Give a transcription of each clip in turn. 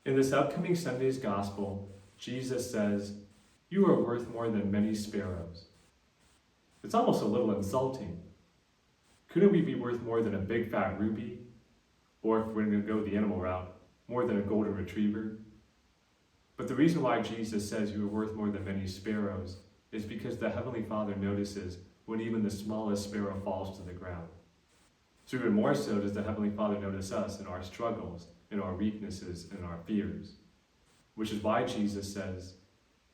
In this upcoming Sunday's Gospel, Jesus says, "You are worth more than many sparrows." It's almost a little insulting. Couldn't we be worth more than a big fat ruby? Or if we're going to go the animal route, more than a golden retriever? But the reason why Jesus says you are worth more than many sparrows is because the Heavenly Father notices when even the smallest sparrow falls to the ground. So even more so does the Heavenly Father notice us in our struggles, in our weaknesses, and our fears. Which is why Jesus says,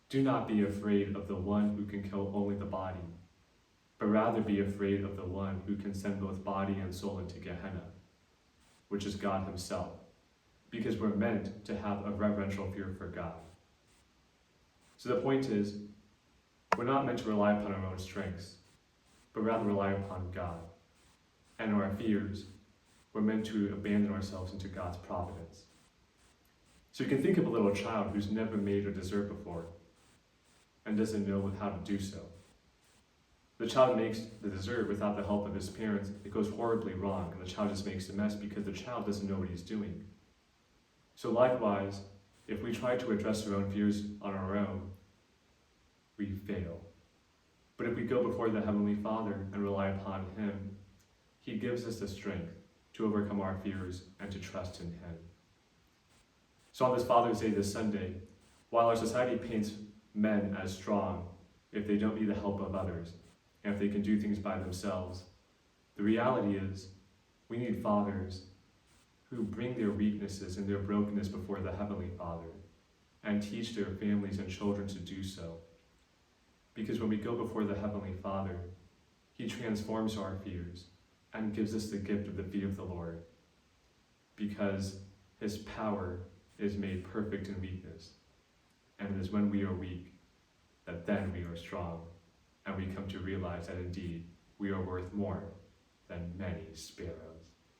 "Do not be afraid of the one who can kill only the body, but rather be afraid of the one who can send both body and soul into Gehenna," which is God Himself, because we're meant to have a reverential fear for God. So the point is, we're not meant to rely upon our own strengths, but rather rely upon God. And in our fears, we're meant to abandon ourselves into God's providence. So you can think of a little child who's never made a dessert before and doesn't know how to do so. The child makes the dessert without the help of his parents. It goes horribly wrong, and the child just makes a mess because the child doesn't know what he's doing. So likewise, if we try to address our own fears on our own, we fail. But if we go before the Heavenly Father and rely upon Him, He gives us the strength to overcome our fears and to trust in Him. So on this Father's Day this Sunday, while our society paints men as strong if they don't need the help of others, and if they can do things by themselves, the reality is we need fathers who bring their weaknesses and their brokenness before the Heavenly Father and teach their families and children to do so. Because when we go before the Heavenly Father, He transforms our fears and gives us the gift of the fear of the Lord, because His power is made perfect in weakness. And it is when we are weak that then we are strong, and we come to realize that indeed we are worth more than many sparrows.